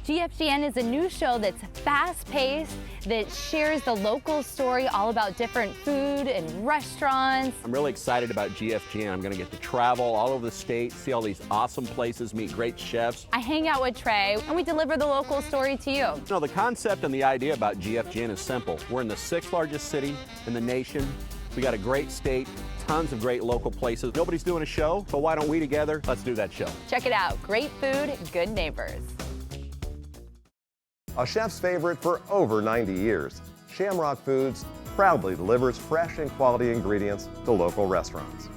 GFGN is a new show that's fast-paced, that shares the local story all about different food and restaurants. I'm really excited about GFGN. I'm going to get to travel all over the state, see all these awesome places, meet great chefs. I hang out with Trey, and we deliver the local story to you. You know, the concept and the idea about GFGN is simple. We're in the 6th largest city in the nation. We got a great state, tons of great local places. Nobody's doing a show, so why don't we together? Let's do that show. Check it out. Great food, good neighbors. A chef's favorite for over 90 years, Shamrock Foods proudly delivers fresh and quality ingredients to local restaurants.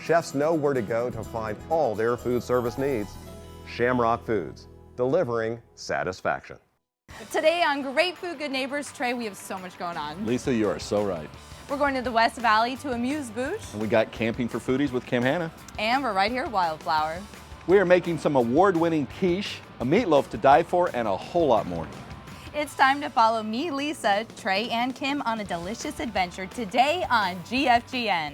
Chefs know where to go to find all their food service needs. Shamrock Foods, delivering satisfaction. Today on Great Food, Good Neighbors, Trey, we have so much going on. Lisa, you are so right. We're going to the West Valley to amuse Bouche, And we got Camping for Foodies with Kim Hanna. and we're right here at Wildflower. We are making some award-winning quiche, a meatloaf to die for, and a whole lot more. It's time to follow me, Lisa, Trey, and Kim on a delicious adventure today on GFGN.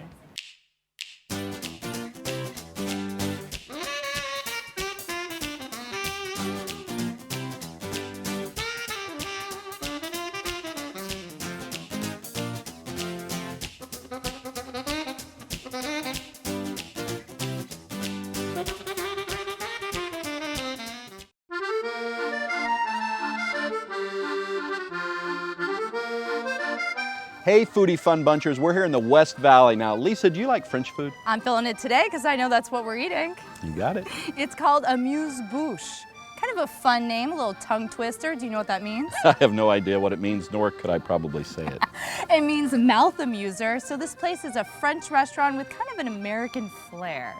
Hey, Foodie Fun Bunchers, we're here in the West Valley. Now, Lisa, do you like French food? I'm feeling it today because I know that's what we're eating. You got it. It's called Amuse Bouche. Kind of a fun name, a little tongue twister. Do you know what that means? I have no idea what it means, nor could I probably say it. It means mouth amuser. So this place is a French restaurant with kind of an American flair.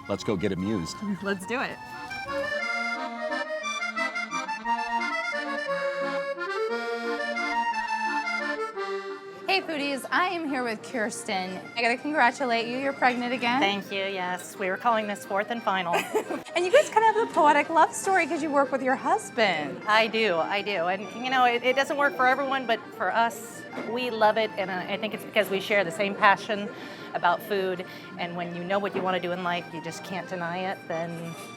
Let's go get amused. Let's do it. Hey foodies, I am here with Kirsten. I gotta congratulate you, you're pregnant again. Thank you, yes. We were calling this fourth and final. And you guys kind of have a poetic love story because you work with your husband. I do. And you know, it doesn't work for everyone, but for us, we love it. And I think it's because we share the same passion about food. And when you know what you want to do in life, you just can't deny it, then,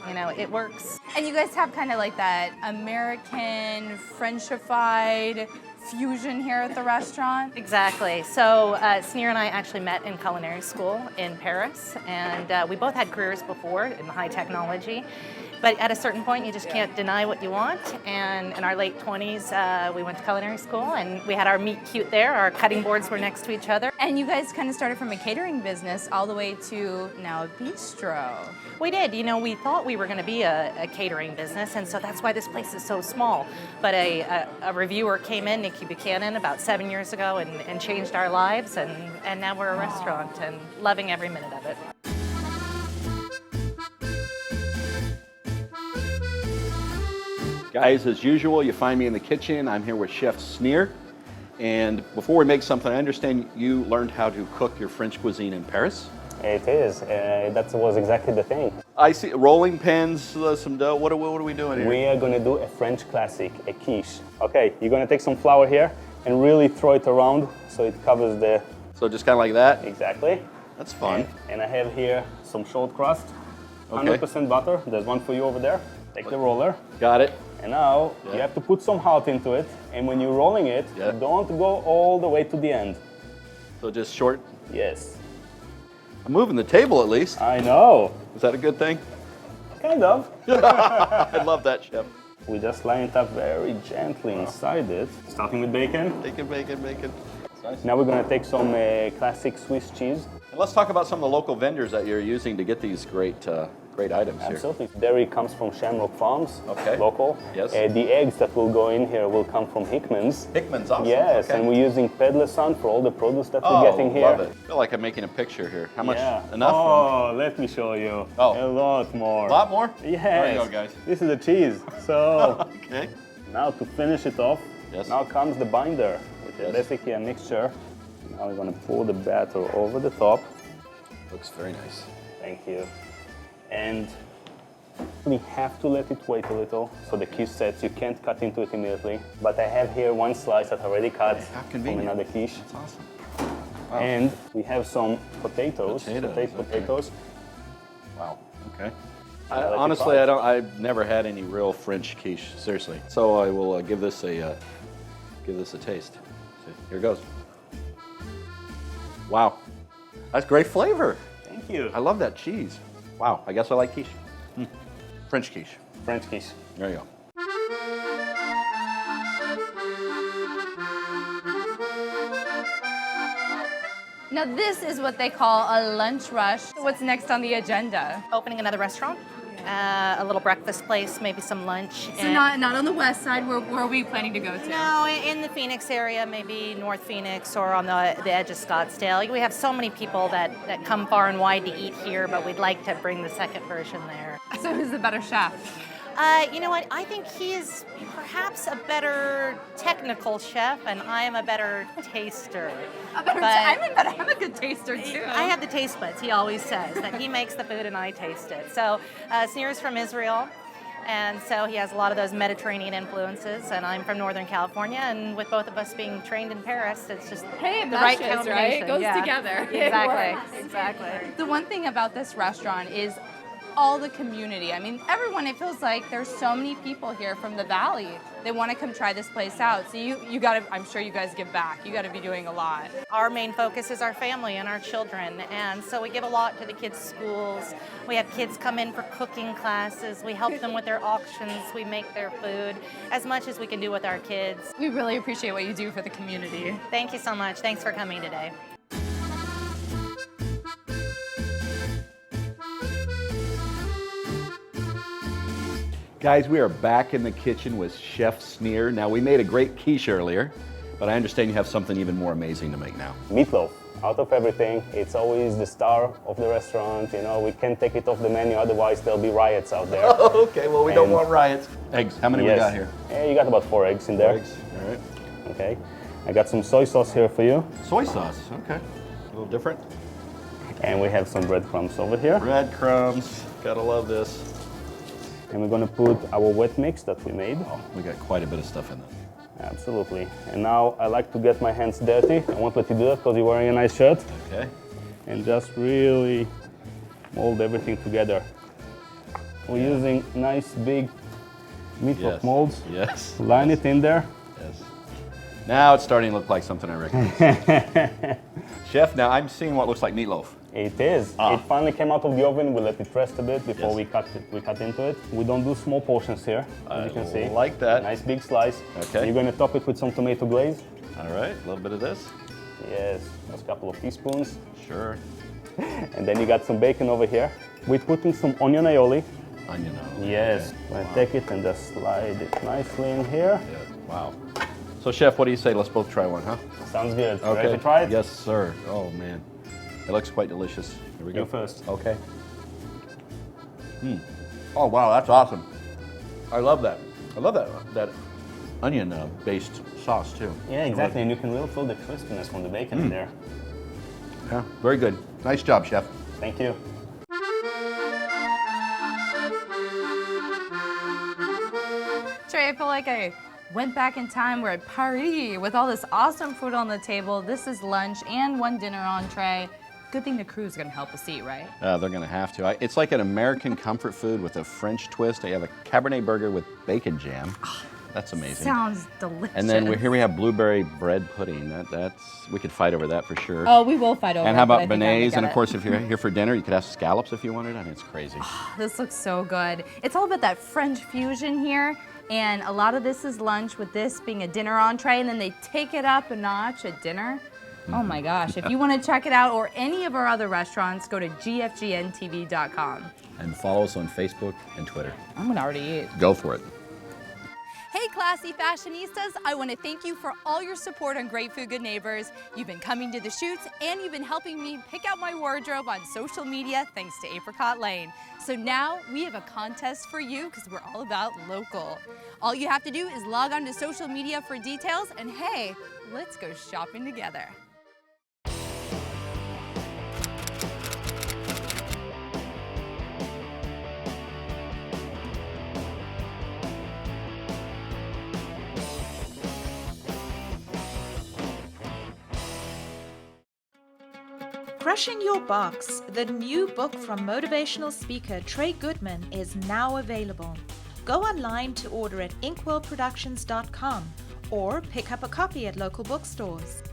you know, it works. And you guys have kind of like that American, Frenchified fusion here at the restaurant. Exactly. So Sneer and I actually met in culinary school in Paris, and we both had careers before in high technology. But at a certain point, you just can't deny what you want. And in our late 20s, we went to culinary school, and we had our meet cute there. Our cutting boards were next to each other. And you guys kind of started from a catering business all the way to now a bistro. We did. You know, we thought we were going to be a catering business, and so that's why this place is so small. But a reviewer came in, Nikki Buchanan, about 7 years ago and changed our lives, and now we're a restaurant and loving every minute of it. Guys, as usual, you find me in the kitchen. I'm here with Chef Sneer. And before we make something, I understand you learned how to cook your French cuisine in Paris? It is. That was exactly the thing. I see rolling pins, some dough. What are we doing here? We are going to do a French classic, a quiche. Okay, you're going to take some flour here and really throw it around so it covers the... So just kind of like that? Exactly. That's fun. And I have here some short crust, Okay. 100% butter. There's one for you over there. Take the roller. Got it. And now you have to put some heart into it. And when you're rolling it, don't go all the way to the end. So just short? Yes. I'm moving the table at least. I know. Is that a good thing? Kind of. I love that, Chef. We just line it up very gently inside it. Starting with bacon. Bacon. Nice. Now we're going to take some classic Swiss cheese. And let's talk about some of the local vendors that you're using to get these great items here. Absolutely. Dairy comes from Shamrock Farms, Okay. local. Yes. The eggs that will go in here will come from Hickman's. Hickman's, awesome. Yes, Okay. and we're using Pedleson for all the produce that we're getting here. Love it. I feel like I'm making a picture here. How much? Yeah. Enough? Oh, let me show you. Oh. A lot more. A lot more? Yes. There you go, guys. This is the cheese. So Okay. now to finish it off, Yes. now comes the binder, which is basically a mixture. Now we're going to pour the batter over the top. Looks very nice. Thank you. And we have to let it wait a little so the quiche sets. You can't cut into it immediately. But I have here one slice that I already cut from another quiche. That's awesome. Wow. And we have some potatoes. Potatoes. Potatoes. Wow. Okay. Honestly, I've never had any real French quiche, seriously. So I will give this a taste. See, here goes. Wow, that's great flavor. Thank you. I love that cheese. Wow, I guess I like quiche. French quiche. French quiche. There you go. Now this is what they call a lunch rush. What's next on the agenda? Opening another restaurant, a little breakfast place, maybe some lunch. So not on the west side. Where are we planning to go to? No, in the Phoenix area, maybe North Phoenix or on the edge of Scottsdale. We have so many people that come far and wide to eat here, but we'd like to bring the second version there. So who's the better chef? You know what? I think he is perhaps a better technical chef, and I am a better taster. I'm a good taster too. I have the taste buds. He always says that he makes the food and I taste it. So Snir is from Israel, and so he has a lot of those Mediterranean influences, and I'm from Northern California, and with both of us being trained in Paris, it's just the right combination. Right? It goes together. Exactly. The one thing about this restaurant is all the community. I mean, everyone, it feels like there's so many people here from the valley. They want to come try this place out. So you gotta, I'm sure you guys give back. You gotta be doing a lot. Our main focus is our family and our children, and so we give a lot to the kids' schools. We have kids come in for cooking classes. We help them with their auctions. We make their food as much as we can do with our kids. We really appreciate what you do for the community. Thank you so much. Thanks for coming today. Guys, we are back in the kitchen with Chef Snir. Now, we made a great quiche earlier, but I understand you have something even more amazing to make now. Meatloaf. Out of everything, it's always the star of the restaurant. You know, we can't take it off the menu, otherwise there'll be riots out there. Oh, okay, well, we don't want riots. Eggs, how many we got here? You got about 4 eggs in there. 4 eggs, all right. Okay, I got some soy sauce here for you. Soy sauce, okay. A little different. And we have some breadcrumbs over here. Breadcrumbs, gotta love this. And we're gonna put our wet mix that we made. Oh, we got quite a bit of stuff in there. Absolutely. And now I like to get my hands dirty. I won't let you do that because you're wearing a nice shirt. Okay. And just really mold everything together. We're using nice big meatloaf molds. Yes. Line it in there. Yes. Now it's starting to look like something I recognize. Chef, now I'm seeing what looks like meatloaf. It is. It finally came out of the oven. We let it rest a bit before we cut into it. We don't do small portions here, as you can see. Like that. Nice big slice. Okay. You're going to top it with some tomato glaze. All right, a little bit of this. Yes, just a couple of teaspoons. Sure. And then you got some bacon over here. We're putting some onion aioli. Onion aioli. Yes. Okay. Take it and just slide it nicely in here. Yeah. Wow. So, Chef, what do you say? Let's both try one, huh? Sounds good. Okay. Ready to try it? Yes, sir. Oh, man. It looks quite delicious. Here we go. You first. Okay. Oh, wow, that's awesome. I love that. I love that onion-based sauce, too. Yeah, exactly. And you can really feel the crispiness from the bacon in there. Yeah, very good. Nice job, Chef. Thank you. Trey, I feel like I went back in time. We're at Paris with all this awesome food on the table. This is lunch and one dinner entree. Good thing the crew's gonna help us eat, right? They're gonna have to. It's like an American comfort food with a French twist. I have a Cabernet burger with bacon jam. That's amazing. Sounds delicious. And then here we have blueberry bread pudding. We could fight over that for sure. Oh, we will fight over it. And how about but I think I'm gonna beignets? get And of it. course, if you're here for dinner, you could have scallops if you wanted. I mean, it's crazy. This looks so good. It's all about that French fusion here. And a lot of this is lunch, with this being a dinner entree, and then they take it up a notch at dinner. Oh my gosh. If you want to check it out or any of our other restaurants, go to gfgntv.com. And follow us on Facebook and Twitter. I'm gonna already eat. Go for it. Hey, classy fashionistas, I want to thank you for all your support on Great Food Good Neighbors. You've been coming to the shoots and you've been helping me pick out my wardrobe on social media thanks to Apricot Lane. So now we have a contest for you because we're all about local. All you have to do is log on to social media for details, and hey, let's go shopping together. Crushing Your Box, the new book from motivational speaker Trey Goodman, is now available. Go online to order at inkwellproductions.com or pick up a copy at local bookstores.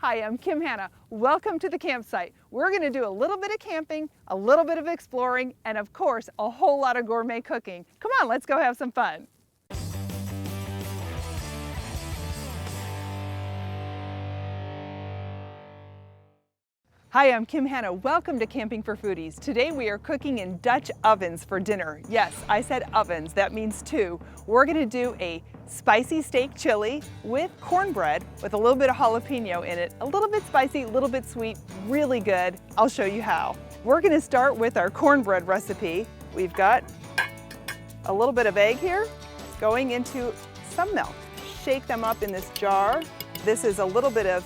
Hi, I'm Kim Hanna. Welcome to the campsite. We're going to do a little bit of camping, a little bit of exploring, and of course, a whole lot of gourmet cooking. Come on, let's go have some fun. Hi, I'm Kim Hanna. Welcome to Camping for Foodies. Today we are cooking in Dutch ovens for dinner. Yes, I said ovens, that means two. We're gonna do a spicy steak chili with cornbread with a little bit of jalapeno in it. A little bit spicy, a little bit sweet, really good. I'll show you how. We're gonna start with our cornbread recipe. We've got a little bit of egg here going into some milk. Shake them up in this jar. This is a little bit of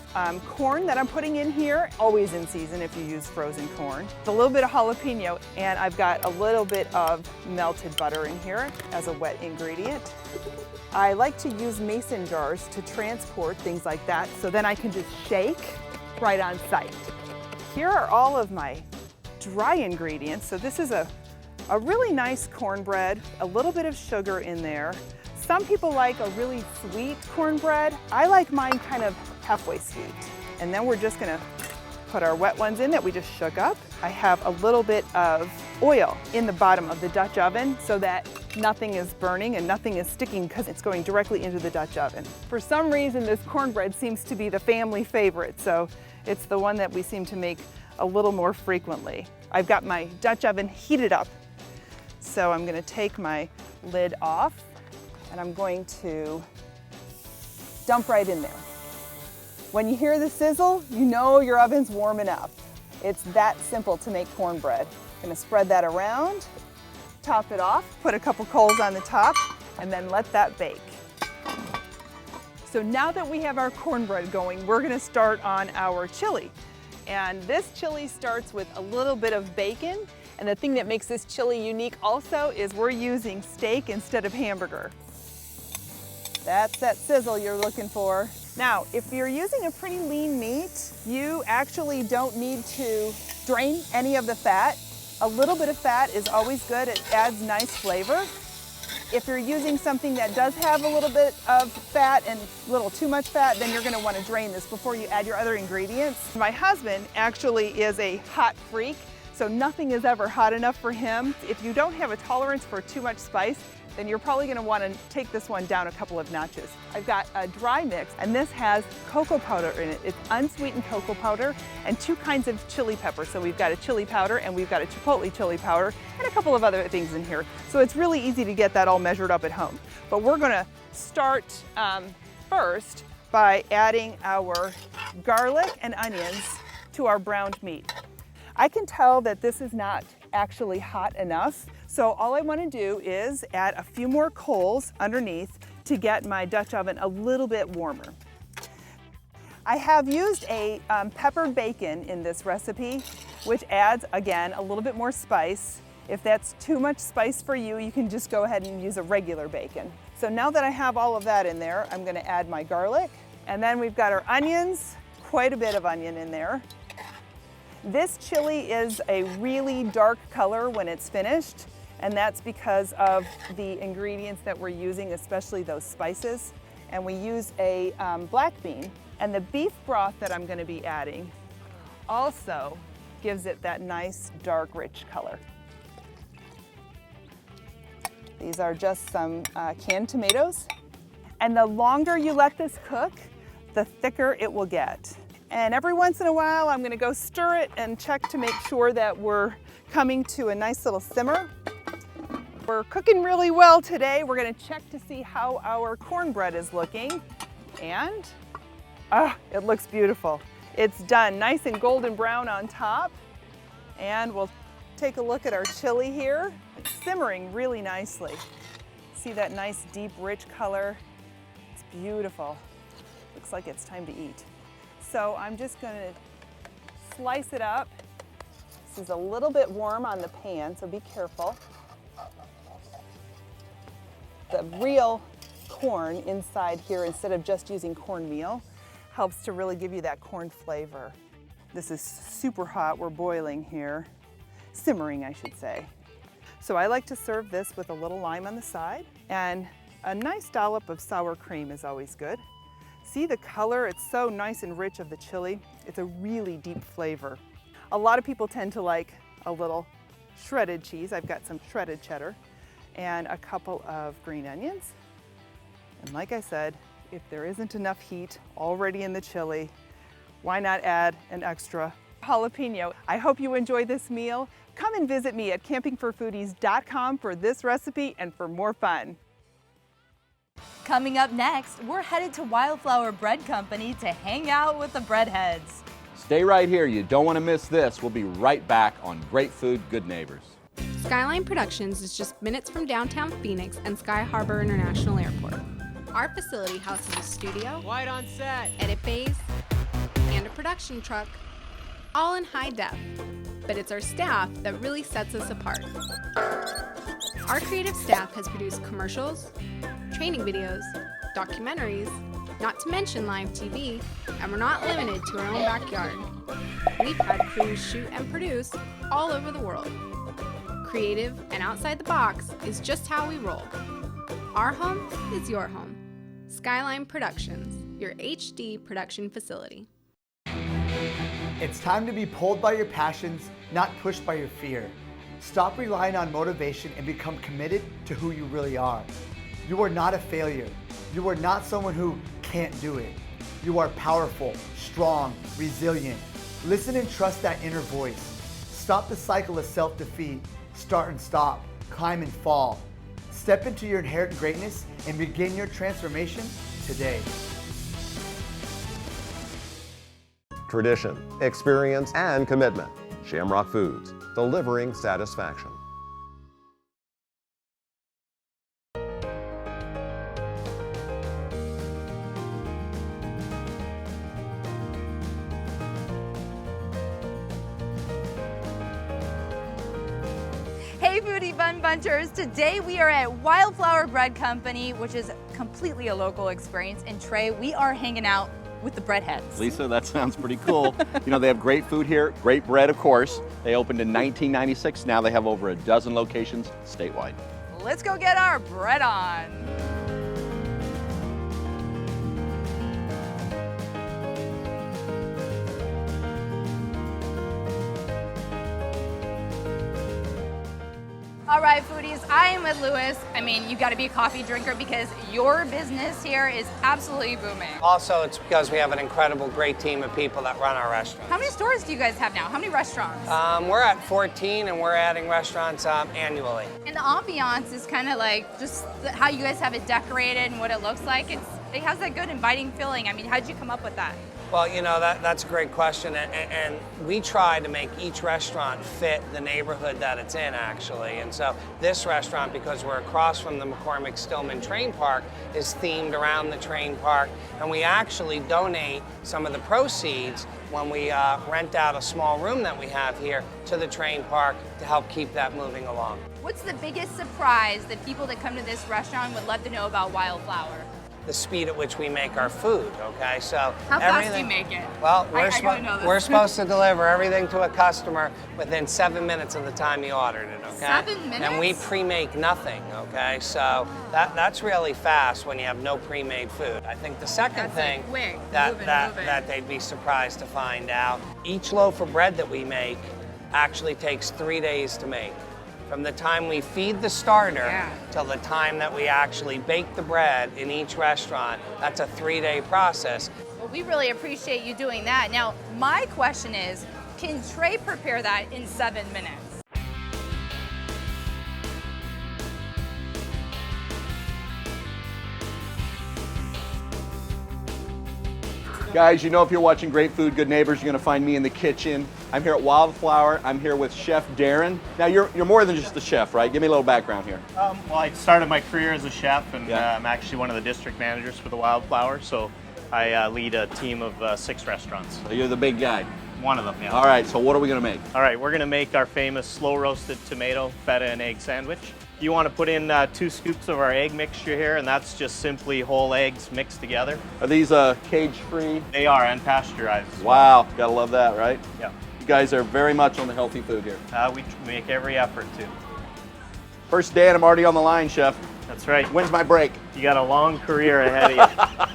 corn that I'm putting in here, always in season if you use frozen corn. A little bit of jalapeno, and I've got a little bit of melted butter in here as a wet ingredient. I like to use mason jars to transport things like that, so then I can just shake right on site. Here are all of my dry ingredients. So this is a really nice cornbread, a little bit of sugar in there. Some people like a really sweet cornbread. I like mine kind of halfway sweet. And then we're just gonna put our wet ones in that we just shook up. I have a little bit of oil in the bottom of the Dutch oven so that nothing is burning and nothing is sticking because it's going directly into the Dutch oven. For some reason, this cornbread seems to be the family favorite, so it's the one that we seem to make a little more frequently. I've got my Dutch oven heated up, so I'm gonna take my lid off and I'm going to dump right in there. When you hear the sizzle, you know your oven's warming up. It's that simple to make cornbread. I'm gonna spread that around, top it off, put a couple coals on the top, and then let that bake. So now that we have our cornbread going, we're gonna start on our chili. And this chili starts with a little bit of bacon. And the thing that makes this chili unique also is we're using steak instead of hamburger. That's that sizzle you're looking for. Now, if you're using a pretty lean meat, you actually don't need to drain any of the fat. A little bit of fat is always good. It adds nice flavor. If you're using something that does have a little bit of fat and a little too much fat, then you're gonna wanna drain this before you add your other ingredients. My husband actually is a hot freak, so nothing is ever hot enough for him. If you don't have a tolerance for too much spice, then you're probably gonna wanna take this one down a couple of notches. I've got a dry mix, and this has cocoa powder in it. It's unsweetened cocoa powder and two kinds of chili pepper. So we've got a chili powder and we've got a chipotle chili powder and a couple of other things in here. So it's really easy to get that all measured up at home. But we're gonna start first by adding our garlic and onions to our browned meat. I can tell that this is not actually hot enough. So all I want to do is add a few more coals underneath to get my Dutch oven a little bit warmer. I have used a peppered bacon in this recipe, which adds, again, a little bit more spice. If that's too much spice for you, you can just go ahead and use a regular bacon. So now that I have all of that in there, I'm going to add my garlic. And then we've got our onions, quite a bit of onion in there. This chili is a really dark color when it's finished, and that's because of the ingredients that we're using, especially those spices. And we use a black bean, and the beef broth that I'm gonna be adding also gives it that nice, dark, rich color. These are just some canned tomatoes. And the longer you let this cook, the thicker it will get. And every once in a while, I'm gonna go stir it and check to make sure that we're coming to a nice little simmer. We're cooking really well today. We're gonna check to see how our cornbread is looking. And, it looks beautiful. It's done, nice and golden brown on top. And we'll take a look at our chili here. It's simmering really nicely. See that nice, deep, rich color? It's beautiful. Looks like it's time to eat. So I'm just gonna slice it up This is a little bit warm on the pan, so be careful. The real corn inside here, instead of just using cornmeal, helps to really give you that corn flavor. This is super hot, we're boiling here. Simmering, I should say. So I like to serve this with a little lime on the side, and a nice dollop of sour cream is always good. See the color? It's so nice and rich of the chili. It's a really deep flavor. A lot of people tend to like a little shredded cheese. I've got some shredded cheddar and a couple of green onions. And like I said, if there isn't enough heat already in the chili, why not add an extra jalapeno? I hope you enjoy this meal. Come and visit me at campingforfoodies.com for this recipe and for more fun. Coming up next, we're headed to Wildflower Bread Company to hang out with the breadheads. Stay right here. You don't want to miss this. We'll be right back on Great Food, Good Neighbors. Skyline Productions is just minutes from downtown Phoenix and Sky Harbor International Airport. Our facility houses a studio, White on set, edit bays, and a production truck, all in high def. But it's our staff that really sets us apart. Our creative staff has produced commercials, training videos, documentaries, not to mention live TV, and we're not limited to our own backyard. We've had crews shoot and produce all over the world. Creative and outside the box is just how we roll. Our home is your home. Skyline Productions, your HD production facility. It's time to be pulled by your passions, not pushed by your fear. Stop relying on motivation and become committed to who you really are. You are not a failure. You are not someone who can't do it. You are powerful, strong, resilient. Listen and trust that inner voice. Stop the cycle of self-defeat. Start and stop, climb and fall. Step into your inherent greatness and begin your transformation today. Tradition, experience, and commitment. Shamrock Foods, delivering satisfaction. Hey Foodie Bun Bunchers! Today we are at Wildflower Bread Company, which is completely a local experience. And Trey, we are hanging out with the breadheads. Lisa, that sounds pretty cool. You know, they have great food here, great bread, of course. They opened in 1996. Now they have over a dozen locations statewide. Let's go get our bread on. All right, foodies, I am with Lewis. I mean, you gotta be a coffee drinker because your business here is absolutely booming. Also, it's because we have an incredible, great team of people that run our restaurant. How many stores do you guys have now? How many restaurants? We're at 14 and we're adding restaurants annually. And the ambiance is kind of like just how you guys have it decorated and what it looks like. It has that good inviting feeling. I mean, how'd you come up with that? Well, you know, that's a great question, and we try to make each restaurant fit the neighborhood that it's in, actually. And so this restaurant, because we're across from the McCormick-Stillman Train Park, is themed around the train park, and we actually donate some of the proceeds when we rent out a small room that we have here to the train park to help keep that moving along. What's the biggest surprise that people that come to this restaurant would love to know about Wildflower? The speed at which we make our food, okay? So how fast do you make it? Well, we're supposed to deliver everything to a customer within 7 minutes of the time you ordered it, okay? 7 minutes? And we pre-make nothing, okay? So that's really fast when you have no pre-made food. I think the second thing that they'd be surprised to find out, each loaf of bread that we make actually takes 3 days to make. From the time we feed the starter till the time that we actually bake the bread in each restaurant, that's a 3-day process. Well, we really appreciate you doing that. Now, my question is, can Trey prepare that in 7 minutes? Guys, you know if you're watching Great Food, Good Neighbors, you're gonna find me in the kitchen. I'm here at Wildflower. I'm here with Chef Darren. Now, you're more than just a chef, right? Give me a little background here. Well, I started my career as a chef, and I'm actually one of the district managers for the Wildflower, so I lead a team of 6 restaurants. So you're the big guy. One of them, yeah. All right, so what are we gonna make? All right, we're gonna make our famous slow roasted tomato, feta, and egg sandwich. You want to put in 2 scoops of our egg mixture here, and that's just simply whole eggs mixed together. Are these cage-free? They are, and pasteurized. Wow, gotta love that, right? Yeah. You guys are very much on the healthy food here. We make every effort to. First day and I'm already on the line, Chef. That's right. When's my break? You got a long career ahead of you.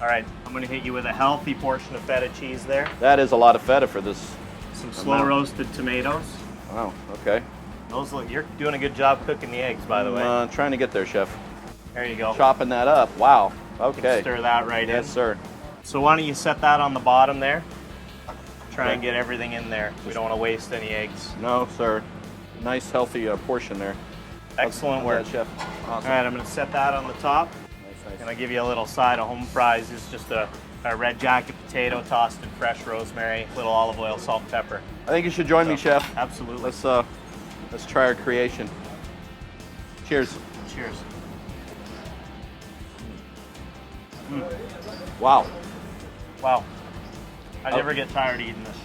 All right, I'm gonna hit you with a healthy portion of feta cheese there. That is a lot of feta for this. Some slow roasted tomatoes. Wow, okay. Those look, you're doing a good job cooking the eggs, by the way. Trying to get there, Chef. There you go. Chopping that up. Wow. Okay. Stir that right in. Yes, sir. So why don't you set that on the bottom there? Try and get everything in there. We don't want to waste any eggs. No, sir. Nice, healthy portion there. Excellent work, Chef. Awesome. All right, I'm going to set that on the top. Nice. And I'll give you a little side of home fries. It's just a red jacket potato tossed in fresh rosemary, little olive oil, salt, and pepper. I think you should join me, Chef. Absolutely. Let's try our creation. Cheers. Cheers. Wow. Wow. I never get tired of eating this.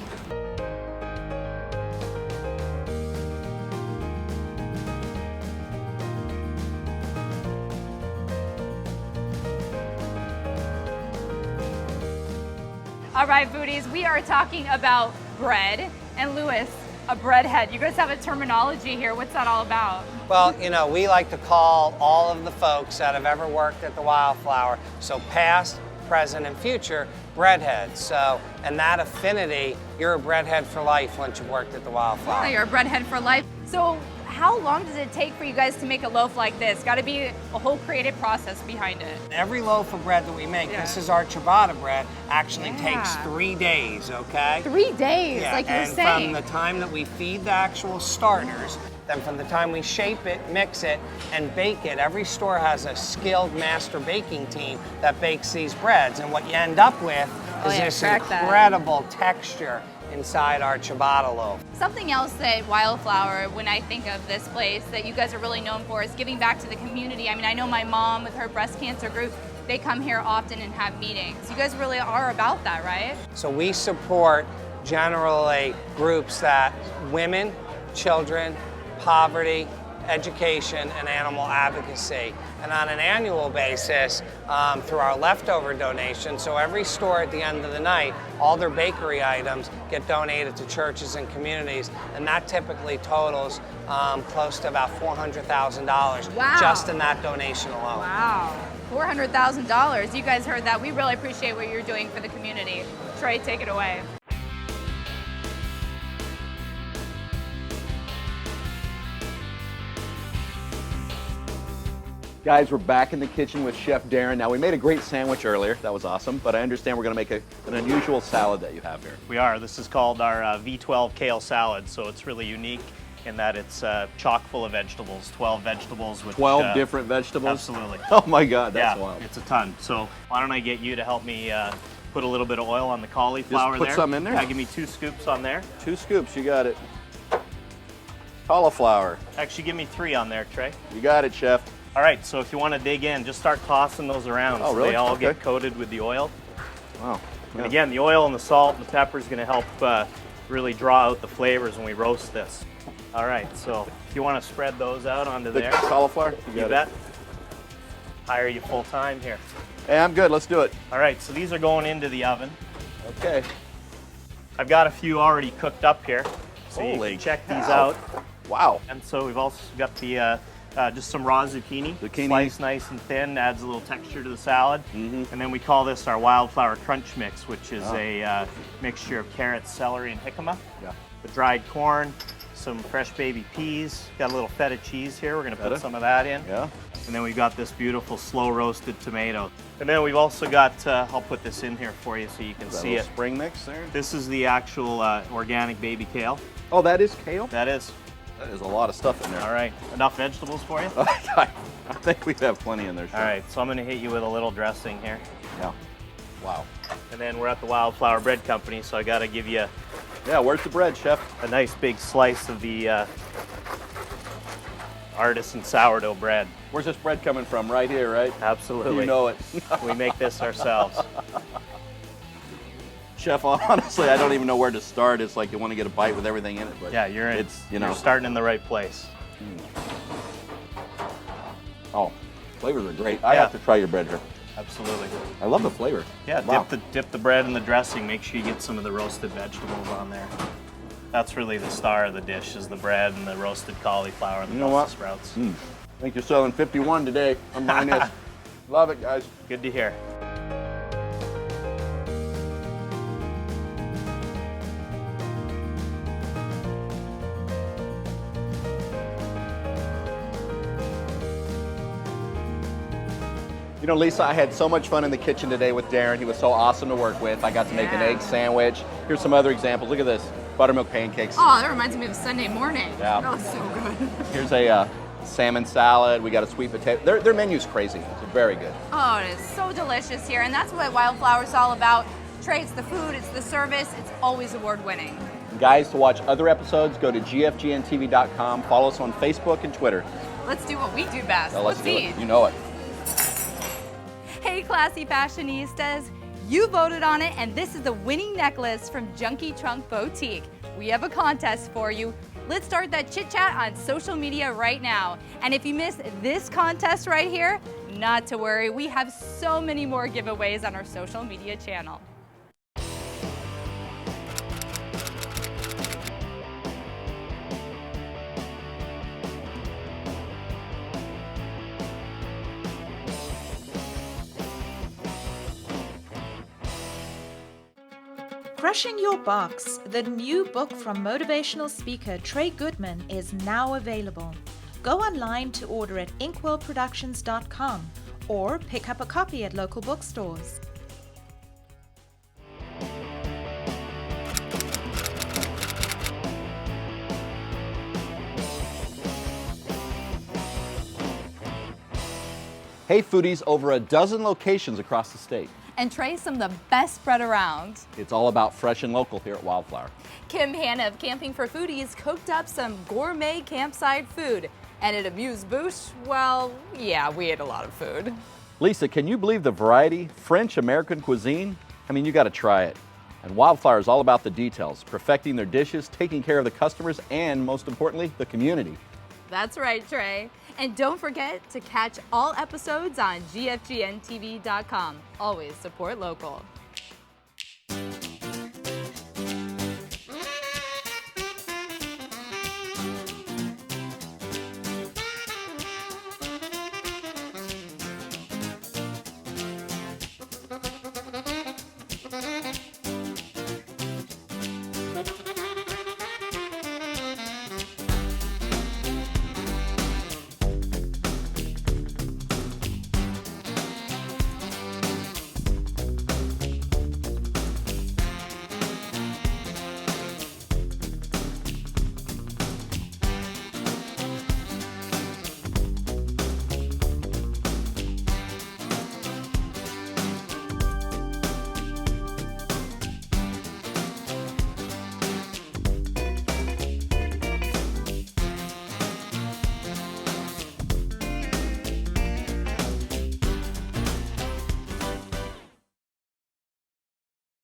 All right, foodies, we are talking about bread. And Louis, a breadhead. You guys have a terminology here. What's that all about? Well, you know, we like to call all of the folks that have ever worked at the Wildflower, so past, present, and future, breadheads. So, and that affinity, you're a breadhead for life once you've worked at the Wildflower. Yeah, you're a breadhead for life. So how long does it take for you guys to make a loaf like this? Got to be a whole creative process behind it. Every loaf of bread that we make, this is our ciabatta bread, actually takes 3 days, okay? 3 days, like you were saying. And from the time that we feed the actual starters, then from the time we shape it, mix it, and bake it, every store has a skilled master baking team that bakes these breads. And what you end up with is this incredible texture inside our ciabatta loaf. Something else that Wildflower, when I think of this place, that you guys are really known for is giving back to the community. I mean, I know my mom with her breast cancer group, they come here often and have meetings. You guys really are about that, right? So we support generally groups that women, children, poverty, education, and animal advocacy. And on an annual basis, through our leftover donations, so every store at the end of the night, all their bakery items get donated to churches and communities, and that typically totals close to about $400,000 just in that donation alone. Wow, $400,000. You guys heard that. We really appreciate what you're doing for the community. Trey, take it away. Guys, we're back in the kitchen with Chef Darren. Now, we made a great sandwich earlier. That was awesome. But I understand we're going to make an unusual salad that you have here. We are. This is called our V12 kale salad. So it's really unique in that it's chock full of vegetables, 12 vegetables. Which, 12 different vegetables? Absolutely. Oh my God, that's wild. It's a ton. So why don't I get you to help me put a little bit of oil on the cauliflower there. Just put some in there? Yeah, give me 2 scoops on there. 2 scoops, you got it. Cauliflower. Actually, give me 3 on there, Trey. You got it, Chef. All right, so if you want to dig in, just start tossing those around so they all get coated with the oil. Wow. And again, the oil and the salt and the pepper is going to help really draw out the flavors when we roast this. All right, so if you want to spread those out onto there. Cauliflower? You bet. Hire you full time here. Hey, I'm good. Let's do it. All right, so these are going into the oven. Okay. I've got a few already cooked up here, so you can check these out. Wow. And so we've also got the just some raw zucchini, sliced nice and thin, adds a little texture to the salad. And then we call this our Wildflower Crunch Mix, which is a mixture of carrots, celery, and jicama. Yeah. The dried corn, some fresh baby peas, got a little feta cheese here. We're going to put some of that in. Yeah. And then we've got this beautiful slow roasted tomato. And then we've also got, I'll put this in here for you so you can see it. Spring mix there? This is the actual organic baby kale. Oh, that is kale? That is. That is a lot of stuff in there. All right, enough vegetables for you? I think we have plenty in there, Chef. All right, so I'm gonna hit you with a little dressing here. Yeah. Wow. And then we're at the Wildflower Bread Company, so I gotta give you where's the bread, Chef? A nice big slice of the artisan sourdough bread. Where's this bread coming from? Right here, right? Absolutely. You know it. We make this ourselves. Chef, honestly, I don't even know where to start. It's like you want to get a bite with everything in it. But yeah, you're you're starting in the right place. Oh, flavors are great. I have to try your bread here. Absolutely. I love the flavor. Yeah, wow. dip the bread in the dressing. Make sure you get some of the roasted vegetables on there. That's really the star of the dish, is the bread and the roasted cauliflower and the Brussels sprouts. I think you're selling 51 today. I'm buying this. Love it, guys. Good to hear. You know, Lisa, I had so much fun in the kitchen today with Darren. He was so awesome to work with. I got to make an egg sandwich. Here's some other examples. Look at this, buttermilk pancakes. Oh, that reminds me of Sunday morning. Yeah. That was so good. Here's a salmon salad. We got a sweet potato. Their menu's crazy. It's very good. Oh, it is so delicious here, and that's what Wildflower is all about. Trey, it's the food, it's the service, it's always award-winning. Guys, to watch other episodes, go to gfgntv.com. Follow us on Facebook and Twitter. Let's do what we do best. Now, let's do eat. it. You know it. Hey, classy fashionistas, you voted on it, and this is the winning necklace from Junkie Trunk Boutique. We have a contest for you. Let's start that chit chat on social media right now. And if you missed this contest right here, not to worry, we have so many more giveaways on our social media channel. Crushing Your Box, the new book from motivational speaker Trey Goodman, is now available. Go online to order at inkwellproductions.com or pick up a copy at local bookstores. Hey, foodies, over a dozen locations across the state. And Trey, some of the best bread around. It's all about fresh and local here at Wildflower. Kim Hanna of Camping for Foodies cooked up some gourmet campsite food. And it amused Bouche, well, yeah, we ate a lot of food. Lisa, can you believe the variety? French, American cuisine? I mean, you got to try it. And Wildflower is all about the details, perfecting their dishes, taking care of the customers, and most importantly, the community. That's right, Trey. And don't forget to catch all episodes on GFGNTV.com. Always support local.